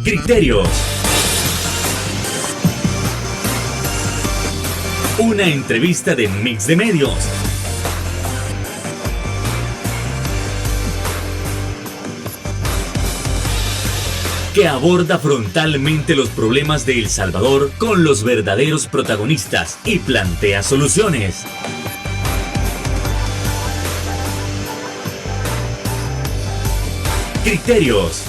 Criterios. Una entrevista de Mix de Medios. Que aborda frontalmente los problemas de El Salvador con los verdaderos protagonistas y plantea soluciones. Criterios.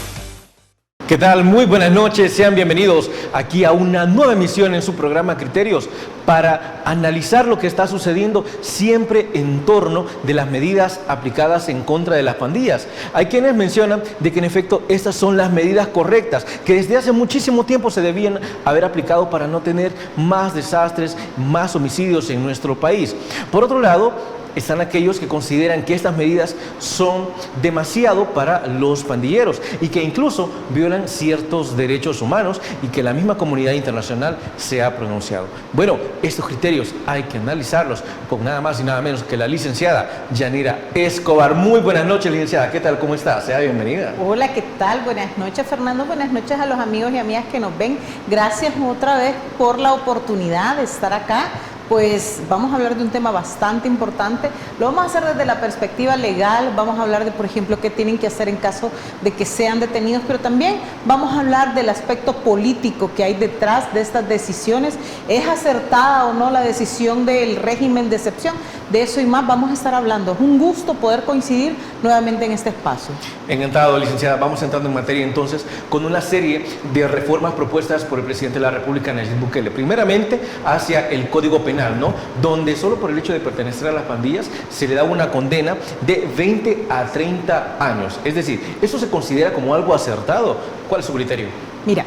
¿Qué tal? Muy buenas noches, sean bienvenidos aquí a una nueva emisión en su programa Criterios para analizar lo que está sucediendo siempre en torno de las medidas aplicadas en contra de las pandillas. Hay quienes mencionan de que en efecto estas son las medidas correctas, que desde hace muchísimo tiempo se debían haber aplicado para no tener más desastres, más homicidios en nuestro país. Por otro lado, están aquellos que consideran que estas medidas son demasiado para los pandilleros y que incluso violan ciertos derechos humanos y que la misma comunidad internacional se ha pronunciado. Bueno, estos criterios hay que analizarlos con nada más y nada menos que la licenciada Yanira Escobar. Muy buenas noches, licenciada. ¿Qué tal? ¿Cómo está? Sea bienvenida. Hola, ¿qué tal? Buenas noches, Fernando. Buenas noches a los amigos y amigas que nos ven. Gracias otra vez por la oportunidad de estar acá. Pues vamos a hablar de un tema bastante importante. Lo vamos a hacer desde la perspectiva legal, vamos a hablar de, por ejemplo, qué tienen que hacer en caso de que sean detenidos, pero también vamos a hablar del aspecto político que hay detrás de estas decisiones. ¿Es acertada o no la decisión del régimen de excepción? De eso y más vamos a estar hablando. Es un gusto poder coincidir nuevamente en este espacio. Encantado, licenciada. Vamos entrando en materia entonces con una serie de reformas propuestas por el presidente de la República, Nayib Bukele. Primeramente, hacia el Código Penal, ¿no? Donde solo por el hecho de pertenecer a las pandillas se le da una condena de 20 a 30 años. Es decir, ¿eso se considera como algo acertado? ¿Cuál es su criterio? Mira,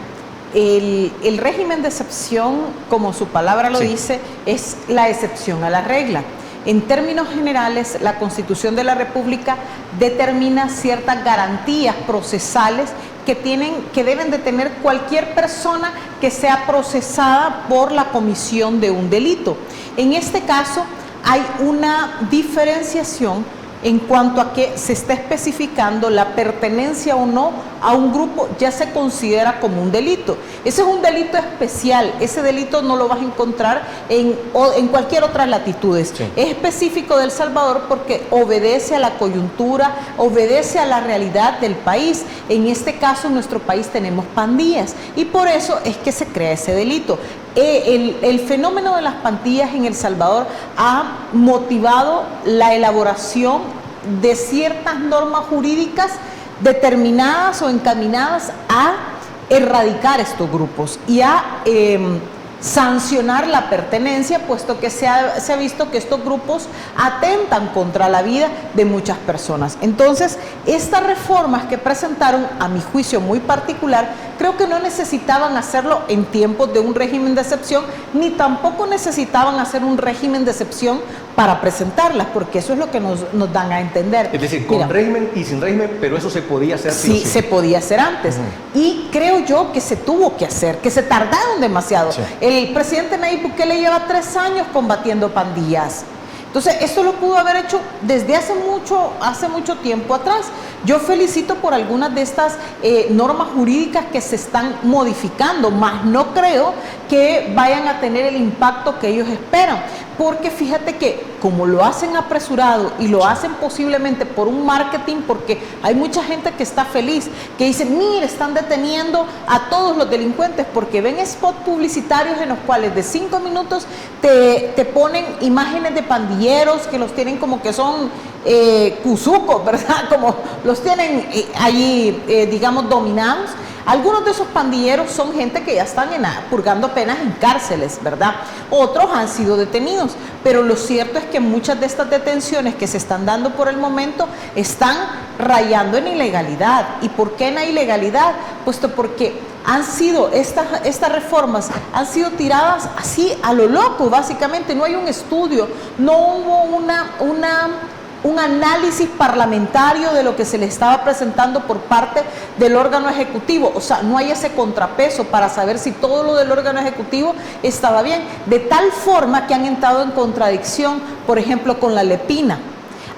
el régimen de excepción, como su palabra lo dice, es la excepción a la regla. En términos generales, la Constitución de la República determina ciertas garantías procesales que deben de tener cualquier persona que sea procesada por la comisión de un delito. En este caso, hay una diferenciación en cuanto a que se está especificando la pertenencia o no a un grupo, ya se considera como un delito. Ese es un delito especial, ese delito no lo vas a encontrar en cualquier otra latitudes. Sí. Es específico de El Salvador porque obedece a la coyuntura, obedece a la realidad del país. En este caso, en nuestro país tenemos pandillas y por eso es que se crea ese delito. El fenómeno de las pandillas en El Salvador ha motivado la elaboración de ciertas normas jurídicas determinadas o encaminadas a erradicar estos grupos y a sancionar la pertenencia, puesto que se ha visto que estos grupos atentan contra la vida de muchas personas. Entonces, estas reformas que presentaron, a mi juicio muy particular, creo que no necesitaban hacerlo en tiempos de un régimen de excepción, ni tampoco necesitaban hacer un régimen de excepción para presentarlas, porque eso es lo que nos dan a entender. Es decir, con régimen y sin régimen, pero eso se podía hacer. Sí, se podía hacer antes. Y creo yo que se tuvo que hacer, que se tardaron demasiado. Sí. El presidente Nayib Bukele lleva 3 años combatiendo pandillas. Entonces, esto lo pudo haber hecho desde hace mucho tiempo atrás. Yo felicito por algunas de estas normas jurídicas que se están modificando, mas no creo que vayan a tener el impacto que ellos esperan. Porque fíjate que como lo hacen apresurado y lo hacen posiblemente por un marketing, porque hay mucha gente que está feliz, que dice, mire, están deteniendo a todos los delincuentes, porque ven spots publicitarios en los cuales de 5 minutos te ponen imágenes de pandilleros que los tienen como que son cuzucos, ¿verdad? Como los tienen allí, digamos, dominados. Algunos de esos pandilleros son gente que ya están purgando penas en cárceles, ¿verdad? Otros han sido detenidos, pero lo cierto es que muchas de estas detenciones que se están dando por el momento están rayando en ilegalidad. ¿Y por qué en la ilegalidad? Puesto porque han sido, estas reformas han sido tiradas así a lo loco, básicamente. No hay un estudio, no hubo un análisis parlamentario de lo que se le estaba presentando por parte del órgano ejecutivo. O sea, no hay ese contrapeso para saber si todo lo del órgano ejecutivo estaba bien, de tal forma que han entrado en contradicción, por ejemplo, con la Lepina.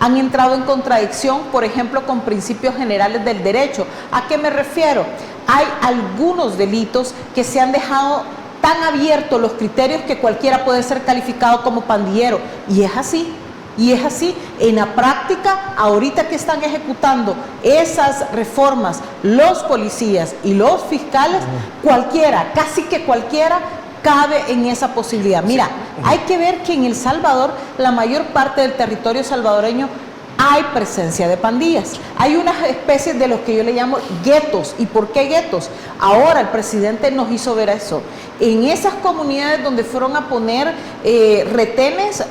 Han entrado en contradicción, por ejemplo, con principios generales del derecho. ¿A qué me refiero? hay algunos delitos que se han dejado tan abiertos los criterios que cualquiera puede ser calificado como pandillero. Y es así. Y es así, en la práctica, ahorita que están ejecutando esas reformas los policías y los fiscales, cualquiera, casi que cualquiera, cabe en esa posibilidad. Mira, hay que ver que en El Salvador, la mayor parte del territorio salvadoreño, hay presencia de pandillas. Hay unas especies de los que yo le llamo guetos. ¿Y por qué guetos? Ahora el presidente nos hizo ver eso. En esas comunidades donde fueron a poner retenes,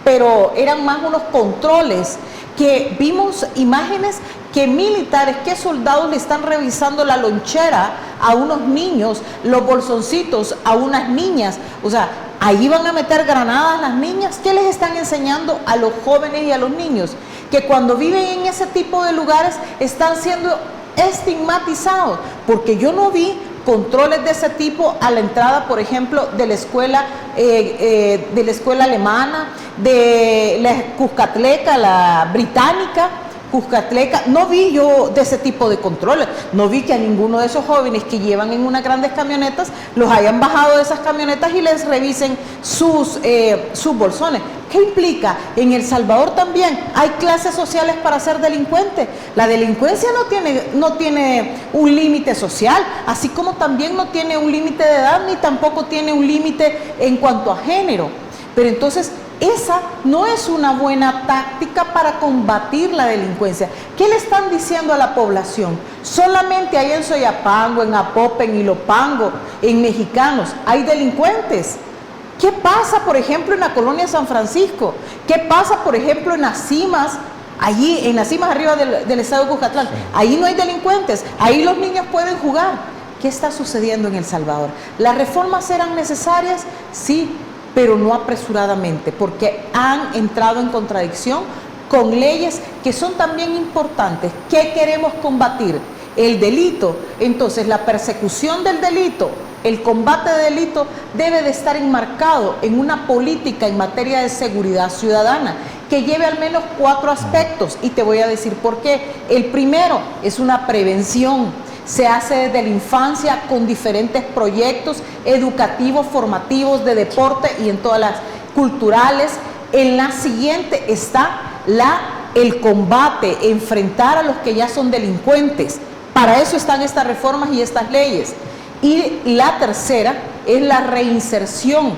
pero eran más unos controles, que vimos imágenes que militares, que soldados le están revisando la lonchera a unos niños, los bolsoncitos a unas niñas. O sea, ahí van a meter granadas las niñas. ¿Qué les están enseñando a los jóvenes y a los niños? Que cuando viven en ese tipo de lugares están siendo estigmatizados, porque yo no vi controles de ese tipo a la entrada, por ejemplo, de la escuela alemana, de la Cuscatleca, la británica, Cuscatleca. No vi yo de ese tipo de controles. No vi que a ninguno de esos jóvenes que llevan en unas grandes camionetas los hayan bajado de esas camionetas y les revisen sus bolsones. ¿Qué implica? En El Salvador también hay clases sociales para ser delincuente. La delincuencia no tiene un límite social, así como también no tiene un límite de edad, ni tampoco tiene un límite en cuanto a género. Pero entonces, esa no es una buena táctica para combatir la delincuencia. ¿Qué le están diciendo a la población? Solamente ahí en Soyapango, en Apope, en Ilopango, en Mexicanos, hay delincuentes. ¿Qué pasa, por ejemplo, en la colonia San Francisco? ¿Qué pasa, por ejemplo, en las cimas, allí, en las cimas arriba del estado de Cuscatlán? Ahí no hay delincuentes, ahí los niños pueden jugar. ¿Qué está sucediendo en El Salvador? ¿Las reformas eran necesarias? Sí, pero no apresuradamente, porque han entrado en contradicción con leyes que son también importantes. ¿Qué queremos combatir? El delito. Entonces, la persecución del delito, el combate de delito debe de estar enmarcado en una política en materia de seguridad ciudadana que lleve al menos 4 aspectos, y te voy a decir por qué. El primero es una prevención. Se hace desde la infancia con diferentes proyectos educativos, formativos, de deporte y en todas las culturales. En la siguiente está el combate, enfrentar a los que ya son delincuentes. Para eso están estas reformas y estas leyes. Y la tercera es la reinserción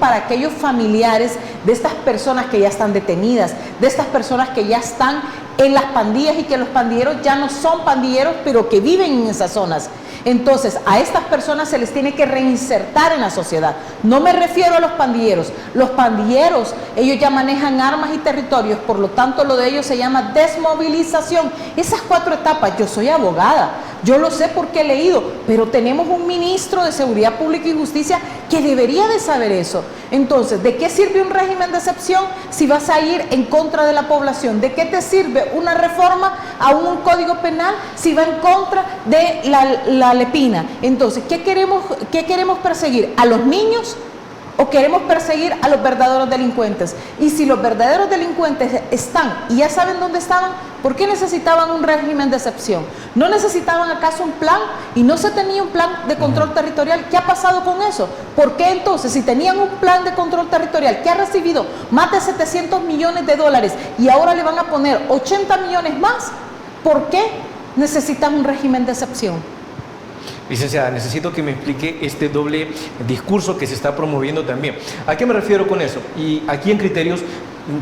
para aquellos familiares de estas personas que ya están detenidas, de estas personas que ya están en las pandillas y que los pandilleros ya no son pandilleros, pero que viven en esas zonas. Entonces, a estas personas se les tiene que reinsertar en la sociedad. No me refiero a los pandilleros. Los pandilleros, ellos ya manejan armas y territorios, por lo tanto, lo de ellos se llama desmovilización. Esas 4 etapas, yo soy abogada, yo lo sé porque he leído, pero tenemos un ministro de Seguridad Pública y Justicia que debería de saber eso. Entonces, ¿de qué sirve un régimen de excepción si vas a ir en contra de la población? ¿De qué te sirve una reforma a un código penal si va en contra de la lepina? Entonces, ¿qué queremos perseguir? ¿A los niños o queremos perseguir a los verdaderos delincuentes? Y si los verdaderos delincuentes están y ya saben dónde estaban, ¿por qué necesitaban un régimen de excepción? ¿No necesitaban acaso un plan y no se tenía un plan de control territorial? ¿Qué ha pasado con eso? ¿Por qué entonces, si tenían un plan de control territorial que ha recibido más de 700 millones de dólares y ahora le van a poner 80 millones más, ¿por qué necesitan un régimen de excepción? Licenciada, necesito que me explique este doble discurso que se está promoviendo también. ¿A qué me refiero con eso? Y aquí en Criterios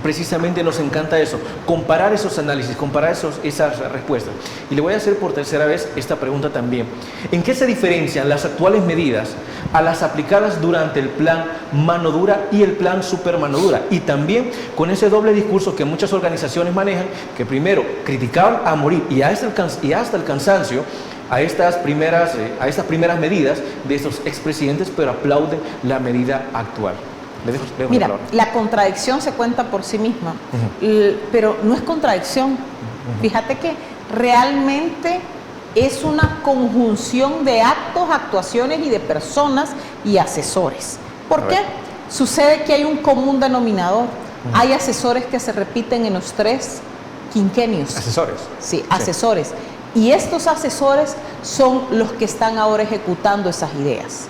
precisamente nos encanta eso, comparar esos análisis, comparar esas respuestas. Y le voy a hacer por tercera vez esta pregunta también. ¿En qué se diferencian las actuales medidas a las aplicadas durante el plan mano dura y el plan super mano dura? Y también con ese doble discurso que muchas organizaciones manejan, que primero criticaban a morir y hasta el cansancio a estas primeras medidas de estos expresidentes, pero aplauden la medida actual. Mira, la contradicción se cuenta por sí misma, pero no es contradicción. Fíjate que realmente es una conjunción de actos, actuaciones y de personas y asesores. ¿Por qué? Sucede que hay un común denominador. Hay asesores que se repiten en los 3 quinquenios. ¿Asesores? Sí, asesores. y estos asesores son los que están ahora ejecutando esas ideas.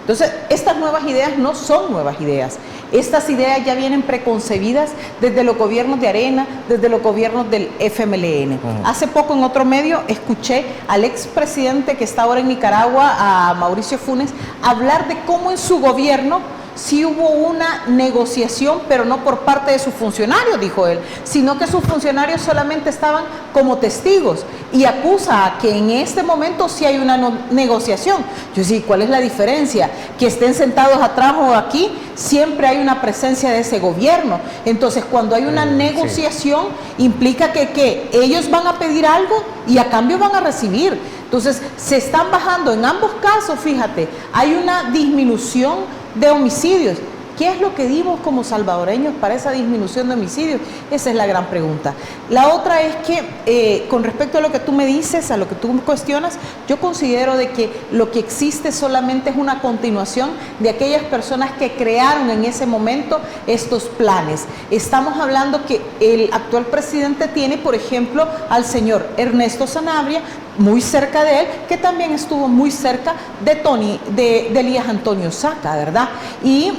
Entonces, estas nuevas ideas no son nuevas ideas. Estas ideas ya vienen preconcebidas desde los gobiernos de Arena, desde los gobiernos del FMLN. Hace poco en otro medio escuché al expresidente que está ahora en Nicaragua, a Mauricio Funes, hablar de cómo en su gobierno sí hubo una negociación, pero no por parte de sus funcionarios, dijo él, sino que sus funcionarios solamente estaban como testigos, y acusa a que en este momento sí hay una negociación. Yo sí, ¿cuál es la diferencia? Que estén sentados atrás o aquí, siempre hay una presencia de ese gobierno. Entonces, cuando hay una negociación, implica que ellos van a pedir algo y a cambio van a recibir. Entonces, se están bajando en ambos casos, fíjate, hay una disminución de homicidios. ¿Qué es lo que dimos como salvadoreños para esa disminución de homicidios? Esa es la gran pregunta. La otra es que, con respecto a lo que tú me dices, a lo que tú me cuestionas, yo considero de que lo que existe solamente es una continuación de aquellas personas que crearon en ese momento estos planes. Estamos hablando que el actual presidente tiene, por ejemplo, al señor Ernesto Sanabria, muy cerca de él, que también estuvo muy cerca de Elías Antonio Saca, ¿verdad? Y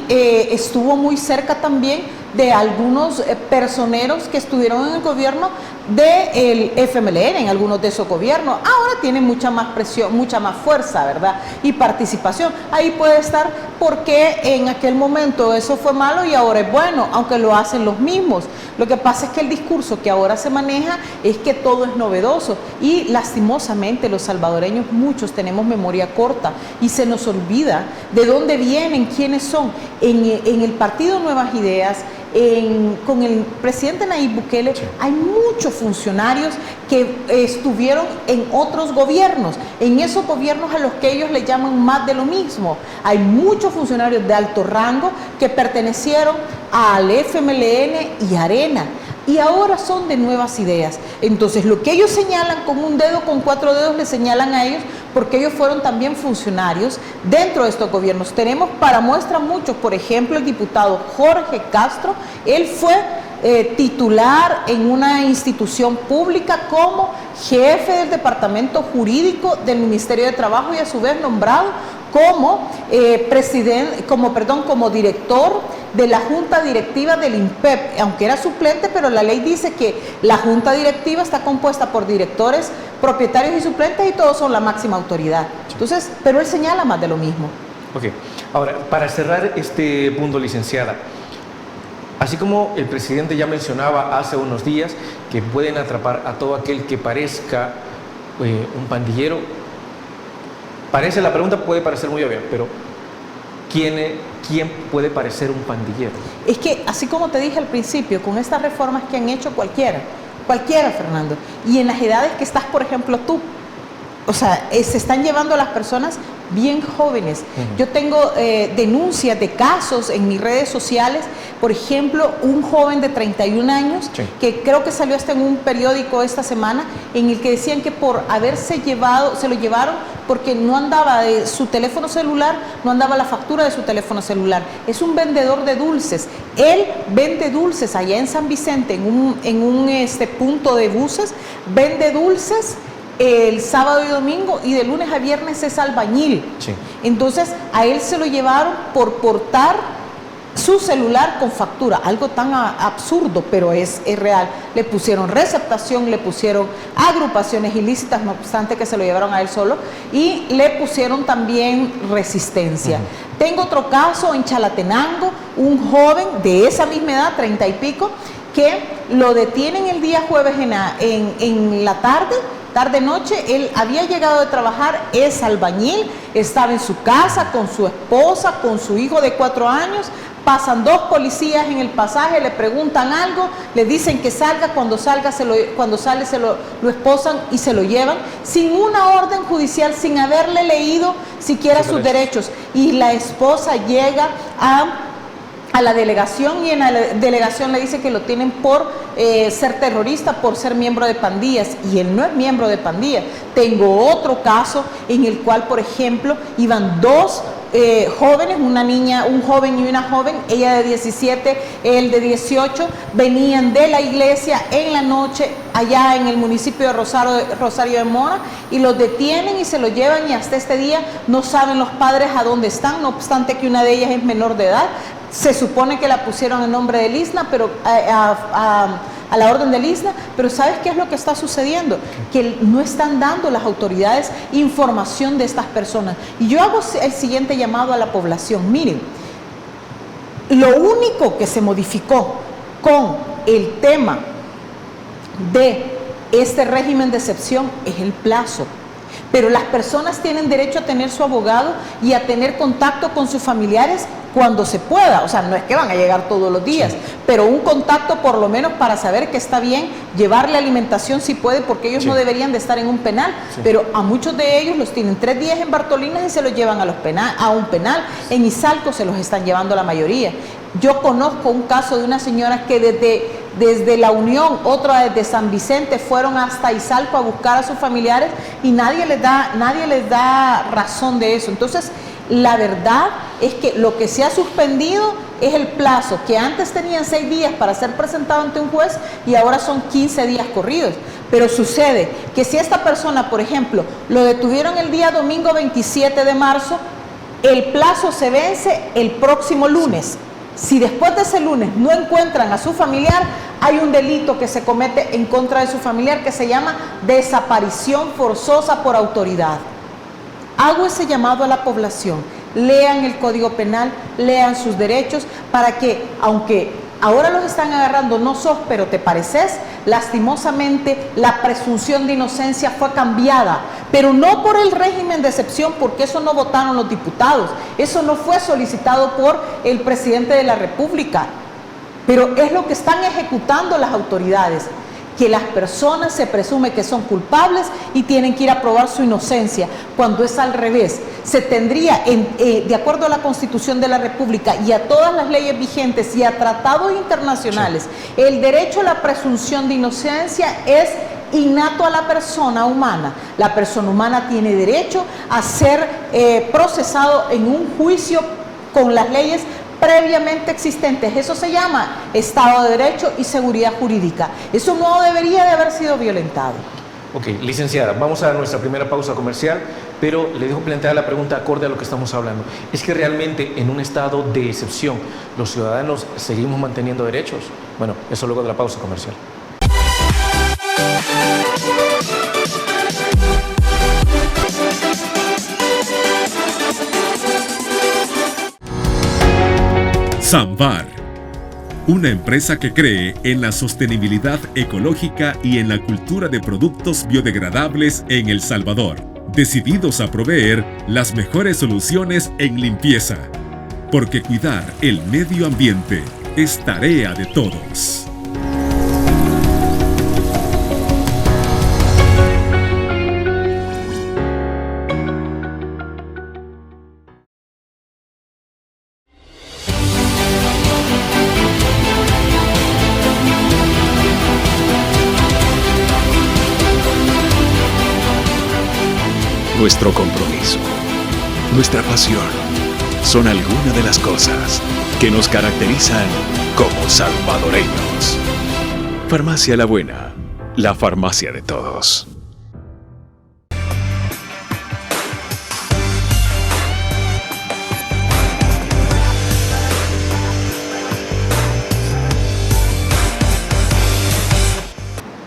estuvo muy cerca también de algunos personeros que estuvieron en el gobierno del FMLN, en algunos de esos gobiernos. Ahora tiene mucha más presión, mucha más fuerza, ¿verdad? Y participación. Ahí puede estar porque en aquel momento eso fue malo y ahora es bueno, aunque lo hacen los mismos. Lo que pasa es que el discurso que ahora se maneja es que todo es novedoso, y lastimosamente los salvadoreños muchos tenemos memoria corta y se nos olvida de dónde vienen, quiénes son. En el partido Nuevas Ideas, con el presidente Nayib Bukele, hay muchos funcionarios que estuvieron en otros gobiernos, en esos gobiernos a los que ellos le llaman más de lo mismo. Hay muchos funcionarios de alto rango que pertenecieron al FMLN y Arena, y ahora son de Nuevas Ideas. Entonces, lo que ellos señalan con un dedo, con 4 dedos, le señalan a ellos, porque ellos fueron también funcionarios dentro de estos gobiernos. Tenemos para muestra muchos, por ejemplo, el diputado Jorge Castro. Él fue titular en una institución pública como jefe del departamento jurídico del Ministerio de Trabajo, y a su vez nombrado como como director de la Junta Directiva del INPEP, aunque era suplente, pero la ley dice que la Junta Directiva está compuesta por directores, propietarios y suplentes, y todos son la máxima autoridad. Entonces, pero él señala más de lo mismo. Ok, ahora, para cerrar este punto, licenciada, así como el presidente ya mencionaba hace unos días que pueden atrapar a todo aquel que parezca un pandillero, la pregunta puede parecer muy obvia, pero ¿quién puede parecer un pandillero? Es que, así como te dije al principio, con estas reformas que han hecho cualquiera, Fernando, y en las edades que estás, por ejemplo, tú, o sea, se están llevando a las personas bien jóvenes. Yo tengo denuncias de casos en mis redes sociales, por ejemplo, un joven de 31 años, que creo que salió hasta en un periódico esta semana, en el que decían que por haberse llevado, se lo llevaron porque no andaba de su teléfono celular, no andaba la factura de su teléfono celular. Es un vendedor de dulces. Él vende dulces allá en San Vicente, en un punto de buses, vende dulces el sábado y domingo, y de lunes a viernes es albañil. Entonces a él se lo llevaron por portar su celular con factura, algo tan absurdo, pero es real. Le pusieron receptación, le pusieron agrupaciones ilícitas, no obstante que se lo llevaron a él solo, y le pusieron también resistencia. Tengo otro caso en Chalatenango, un joven de esa misma edad, 30 y pico, que lo detienen el día jueves en la tarde-noche. Él había llegado de trabajar, es albañil, estaba en su casa con su esposa, con su hijo de 4 años, pasan 2 policías en el pasaje, le preguntan algo, le dicen que salga, cuando sale se lo esposan y se lo llevan, sin una orden judicial, sin haberle leído siquiera sus derechos, y la esposa llega a la delegación, y en la delegación le dice que lo tienen por ser terrorista, por ser miembro de pandillas, y él no es miembro de pandillas. Tengo otro caso en el cual, por ejemplo, iban 2 jóvenes, un joven y una joven, ella de 17, él de 18, venían de la iglesia en la noche allá en el municipio de Rosario de Mora, y los detienen y se los llevan, y hasta este día no saben los padres a dónde están, no obstante que una de ellas es menor de edad. Se supone que la pusieron en nombre del ISNA, pero a la orden del ISNA, pero ¿sabes qué es lo que está sucediendo? Que no están dando las autoridades información de estas personas. Y yo hago el siguiente llamado a la población. Miren, lo único que se modificó con el tema de este régimen de excepción es el plazo. Pero las personas tienen derecho a tener su abogado y a tener contacto con sus familiares cuando se pueda. O sea, no es que van a llegar todos los días, pero un contacto por lo menos para saber que está bien, llevarle alimentación si puede, porque ellos no deberían de estar en un penal, pero a muchos de ellos los tienen 3 días en Bartolinas y se los llevan a un penal. En Izalco se los están llevando la mayoría. Yo conozco un caso de una señora que desde La Unión, otra desde San Vicente, fueron hasta Izalco a buscar a sus familiares y nadie les da razón de eso. Entonces, la verdad es que lo que se ha suspendido es el plazo, que antes tenían 6 días para ser presentado ante un juez y ahora son 15 días corridos. Pero sucede que si esta persona, por ejemplo, lo detuvieron el día domingo 27 de marzo, el plazo se vence el próximo lunes. Si después de ese lunes no encuentran a su familiar, hay un delito que se comete en contra de su familiar que se llama desaparición forzosa por autoridad. Hago ese llamado a la población. Lean el Código Penal, lean sus derechos, para que, aunque ahora los están agarrando, no sos, pero te pareces, lastimosamente la presunción de inocencia fue cambiada, pero no por el régimen de excepción, porque eso no votaron los diputados, eso no fue solicitado por el presidente de la República, pero es lo que están ejecutando las autoridades, que las personas se presume que son culpables y tienen que ir a probar su inocencia, cuando es al revés. Se tendría, de acuerdo a la Constitución de la República y a todas las leyes vigentes y a tratados internacionales, el derecho a la presunción de inocencia es innato a la persona humana. La persona humana tiene derecho a ser procesado en un juicio con las leyes previamente existentes. Eso se llama Estado de Derecho y seguridad jurídica. Eso no debería de haber sido violentado. Ok, licenciada, vamos a dar nuestra primera pausa comercial, pero le dejo plantear la pregunta acorde a lo que estamos hablando. ¿Es que realmente en un estado de excepción los ciudadanos seguimos manteniendo derechos? Bueno, eso luego de la pausa comercial. Samvar, una empresa que cree en la sostenibilidad ecológica y en la cultura de productos biodegradables en El Salvador, decididos a proveer las mejores soluciones en limpieza, porque cuidar el medio ambiente es tarea de todos. Nuestro compromiso, nuestra pasión, son algunas de las cosas que nos caracterizan como salvadoreños. Farmacia La Buena, la farmacia de todos.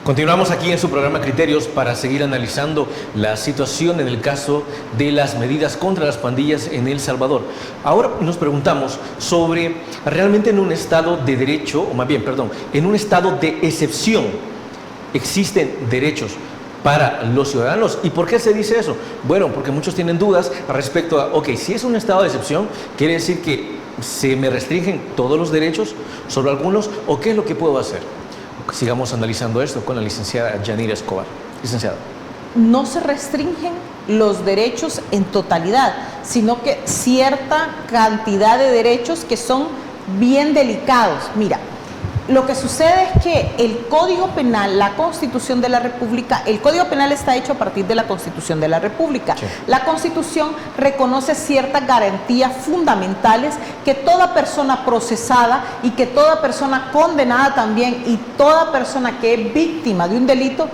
Continuamos aquí en su programa Criterios para seguir analizando la situación en el caso de las medidas contra las pandillas en El Salvador. Ahora nos preguntamos sobre realmente en un estado de derecho, o más bien, perdón, en un estado de excepción, ¿existen derechos para los ciudadanos? ¿Y por qué se dice eso? Bueno, porque muchos tienen dudas respecto a, ok, si es un estado de excepción, ¿quiere decir que se me restringen todos los derechos sobre algunos? ¿O qué es lo que puedo hacer? Sigamos analizando esto con la licenciada Yanira Escobar. Licenciada. No se restringen los derechos en totalidad, sino que cierta cantidad de derechos que son bien delicados. Mira, Lo que sucede es que el Código Penal, la Constitución de la República, el Código Penal está hecho a partir de la Constitución de la República. Sí. La Constitución reconoce ciertas garantías fundamentales que toda persona procesada y que toda persona condenada también y toda persona que es víctima de un delito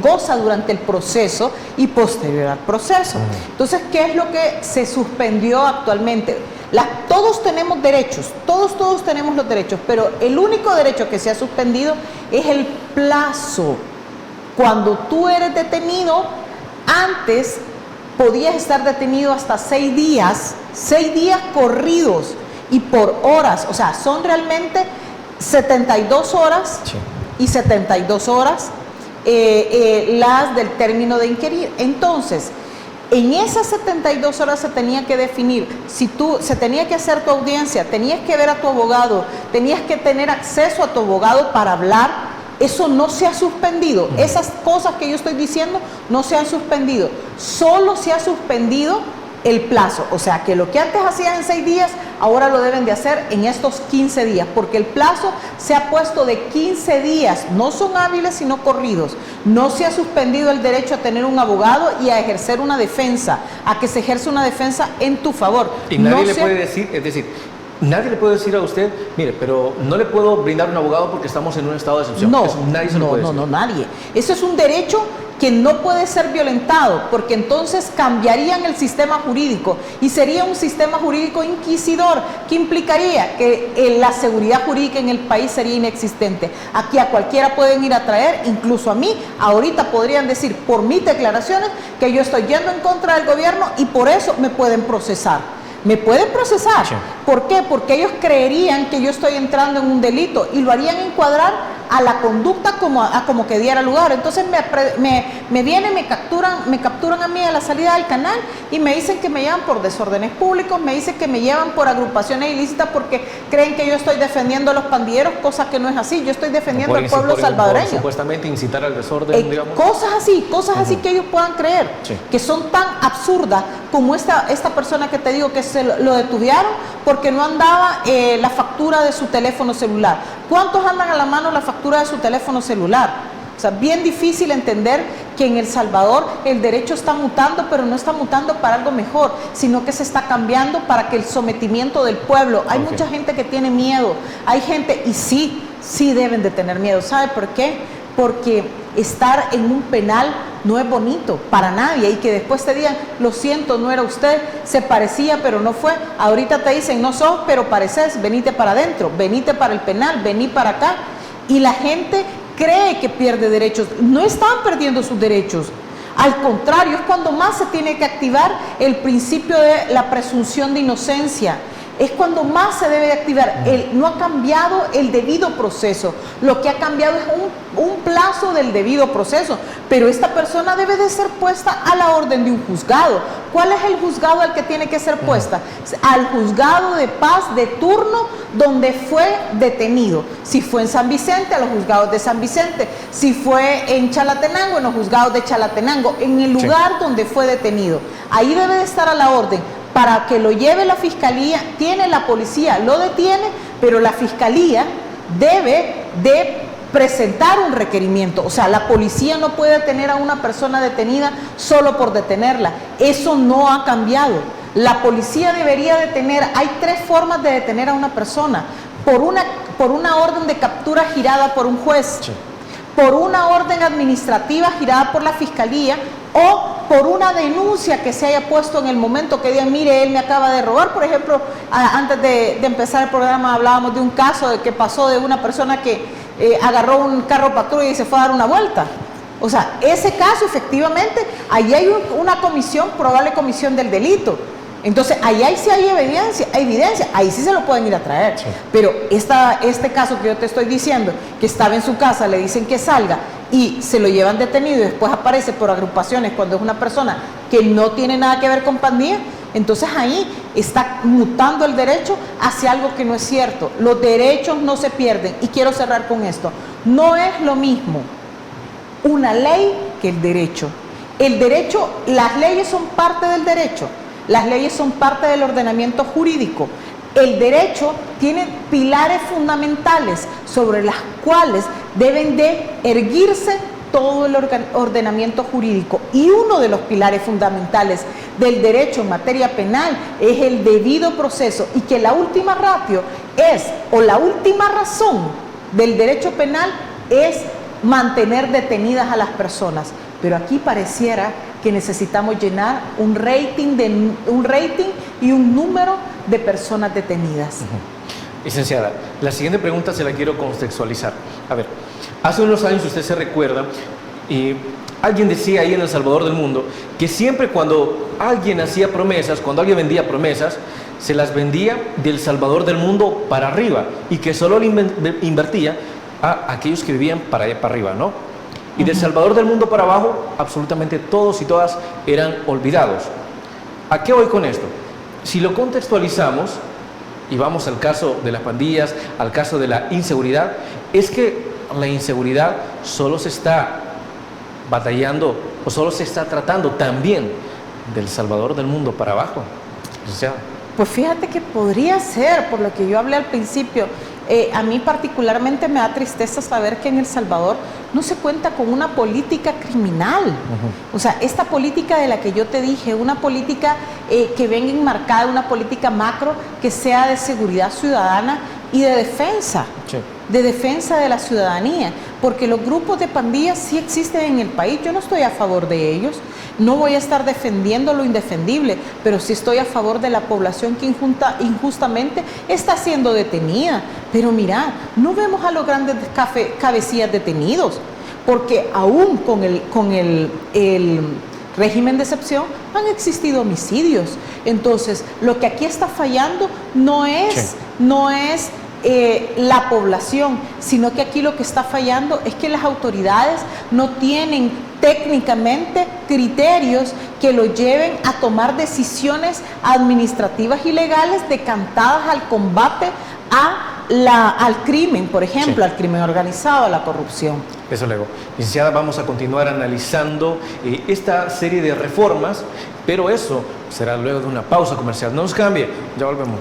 goza durante el proceso y posterior al proceso. Entonces, ¿qué es lo que se suspendió actualmente? Todos tenemos derechos, todos tenemos los derechos, pero el único derecho que se ha suspendido es el plazo. Cuando tú eres detenido, antes podías estar detenido hasta 6 días corridos y por horas, o sea, son realmente 72 horas sí. y 72 horas las del término de inquirir. Entonces, en esas 72 horas se tenía que definir, se tenía que hacer tu audiencia, tenías que ver a tu abogado, tenías que tener acceso a tu abogado para hablar. Eso no se ha suspendido. Esas cosas que yo estoy diciendo no se han suspendido. Solo se ha suspendido el plazo. O sea, que lo que antes hacían en 6 días, ahora lo deben de hacer en estos 15 días, porque el plazo se ha puesto de 15 días. No son hábiles, sino corridos. No se ha suspendido el derecho a tener un abogado y a ejercer una defensa, a que se ejerce una defensa en tu favor. Y nadie le puede decir, es decir, nadie le puede decir a usted, mire, pero no le puedo brindar un abogado porque estamos en un estado de excepción. No, nadie se lo puede decir. No, nadie. Eso es un derecho que no puede ser violentado, porque entonces cambiarían el sistema jurídico y sería un sistema jurídico inquisidor, que implicaría que la seguridad jurídica en el país sería inexistente. Aquí a cualquiera pueden ir a traer, incluso a mí, ahorita podrían decir por mis declaraciones que yo estoy yendo en contra del gobierno y por eso me pueden procesar. Me pueden procesar. Sí. ¿Por qué? Porque ellos creerían que yo estoy entrando en un delito y lo harían encuadrar a la conducta como que diera lugar. Entonces me vienen, me capturan a mí a la salida del canal y me dicen que me llevan por desórdenes públicos, me dicen que me llevan por agrupaciones ilícitas porque creen que yo estoy defendiendo a los pandilleros, cosa que no es así. Yo estoy defendiendo al pueblo salvadoreño. Por supuestamente incitar al desorden, digamos. Cosas así que ellos puedan creer, sí. que son tan absurdas como esta persona que te digo que lo detuvieron porque no andaba la factura de su teléfono celular. ¿Cuántos andan a la mano la factura de su teléfono celular? O sea, bien difícil entender que en El Salvador el derecho está mutando, pero no está mutando para algo mejor, sino que se está cambiando para que el sometimiento del pueblo. Hay mucha gente que tiene miedo, hay gente, y sí deben de tener miedo. ¿Sabe por qué? Porque estar en un penal no es bonito para nadie y que después te digan, lo siento, no era usted, se parecía pero no fue. Ahorita te dicen, no sos, pero pareces, venite para adentro, venite para el penal, vení para acá. Y la gente cree que pierde derechos. No están perdiendo sus derechos. Al contrario, es cuando más se tiene que activar el principio de la presunción de inocencia. Es cuando más se debe de activar. No ha cambiado el debido proceso. Lo que ha cambiado es un plazo del debido proceso. Pero esta persona debe de ser puesta a la orden de un juzgado. ¿Cuál es el juzgado al que tiene que ser puesta? Al juzgado de paz de turno donde fue detenido. Si fue en San Vicente, a los juzgados de San Vicente. Si fue en Chalatenango, en los juzgados de Chalatenango. En el lugar donde fue detenido. Ahí debe de estar a la orden. Para que lo lleve la fiscalía, tiene la policía, lo detiene, pero la fiscalía debe de presentar un requerimiento. O sea, la policía no puede detener a una persona detenida solo por detenerla. Eso no ha cambiado. La policía debería detener, hay 3 formas de detener a una persona. Por una orden de captura girada por un juez, sí. por una orden administrativa girada por la fiscalía o por una denuncia que se haya puesto en el momento que digan, mire, él me acaba de robar. Por ejemplo, antes de empezar el programa hablábamos de un caso de que pasó de una persona que agarró un carro patrulla y se fue a dar una vuelta. O sea, ese caso efectivamente, ahí hay una comisión, probable comisión del delito. Entonces, ahí sí hay evidencia, ahí sí se lo pueden ir a traer. Sí. Pero este caso que yo te estoy diciendo, que estaba en su casa, le dicen que salga y se lo llevan detenido y después aparece por agrupaciones cuando es una persona que no tiene nada que ver con pandilla, entonces ahí está mutando el derecho hacia algo que no es cierto. Los derechos no se pierden. Y quiero cerrar con esto. No es lo mismo una ley que el derecho. El derecho, las leyes son parte del derecho. Las leyes son parte del ordenamiento jurídico. el derecho tiene pilares fundamentales sobre las cuales deben de erguirse todo el ordenamiento jurídico, y uno de los pilares fundamentales del derecho en materia penal es el debido proceso, y que la última ratio es, o la última razón del derecho penal es mantener detenidas a las personas. Pero aquí pareciera que necesitamos llenar un rating y un número de personas detenidas. Licenciada, la siguiente pregunta se la quiero contextualizar. A ver, hace unos años, usted se recuerda, y alguien decía ahí en El Salvador del Mundo que siempre cuando alguien hacía promesas, cuando alguien vendía promesas, se las vendía del Salvador del Mundo para arriba, y que solo le invertía a aquellos que vivían para allá para arriba, ¿no? Y del Salvador del Mundo para abajo, absolutamente todos y todas eran olvidados. ¿A qué voy con esto? Si lo contextualizamos y vamos al caso de las pandillas, al caso de la inseguridad, es que la inseguridad solo se está batallando o solo se está tratando también del Salvador del Mundo para abajo. O sea, pues fíjate que podría ser, por lo que yo hablé al principio. A mí particularmente me da tristeza saber que en El Salvador no se cuenta con una política criminal. O sea, esta política de la que yo te dije, una política que venga enmarcada, una política macro que sea de seguridad ciudadana y de defensa. Sí. De defensa de la ciudadanía, porque los grupos de pandillas sí existen en el país. Yo no estoy a favor de ellos, no voy a estar defendiendo lo indefendible, pero sí estoy a favor de la población que injustamente está siendo detenida. Pero mira, no vemos a los grandes cabecillas detenidos, porque aún con el régimen de excepción han existido homicidios. Entonces, lo que aquí está fallando no es la población, sino que aquí lo que está fallando es que las autoridades no tienen técnicamente criterios que lo lleven a tomar decisiones administrativas y legales decantadas al combate al crimen, por ejemplo, al crimen organizado, a la corrupción. Eso luego. Licenciada, vamos a continuar analizando esta serie de reformas, pero eso será luego de una pausa comercial. No nos cambie, ya volvemos.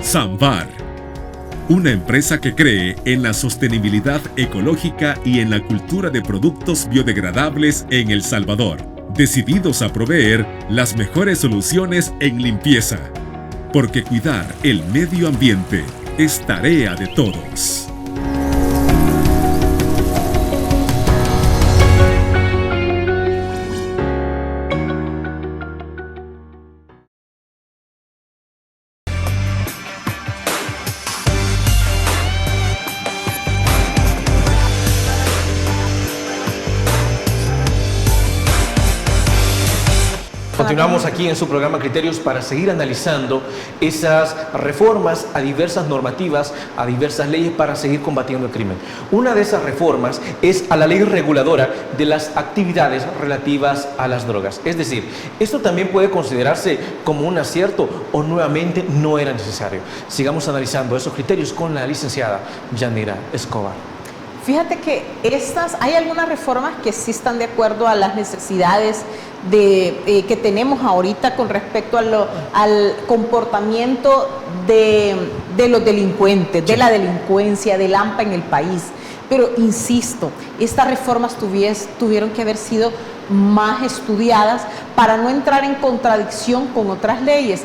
Samvar, una empresa que cree en la sostenibilidad ecológica y en la cultura de productos biodegradables en El Salvador, decididos a proveer las mejores soluciones en limpieza, porque cuidar el medio ambiente es tarea de todos. Continuamos aquí en su programa Criterios para seguir analizando esas reformas a diversas normativas, a diversas leyes para seguir combatiendo el crimen. Una de esas reformas es a la ley reguladora de las actividades relativas a las drogas. Es decir, esto también puede considerarse como un acierto o nuevamente no era necesario. Sigamos analizando esos criterios con la licenciada Yanira Escobar. Fíjate que hay algunas reformas que sí están de acuerdo a las necesidades que tenemos ahorita con respecto al comportamiento de los delincuentes, de la delincuencia, del AMPA en el país. Pero insisto, estas reformas tuvieron que haber sido más estudiadas para no entrar en contradicción con otras leyes.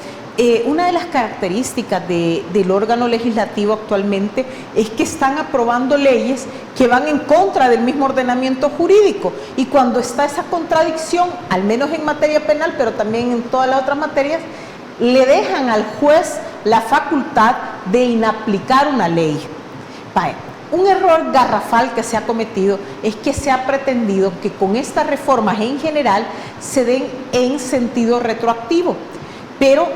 Una de las características del órgano legislativo actualmente es que están aprobando leyes que van en contra del mismo ordenamiento jurídico, y cuando está esa contradicción, al menos en materia penal, pero también en todas las otras materias, le dejan al juez la facultad de inaplicar una ley. Un error garrafal que se ha cometido es que se ha pretendido que con estas reformas en general se den en sentido retroactivo, pero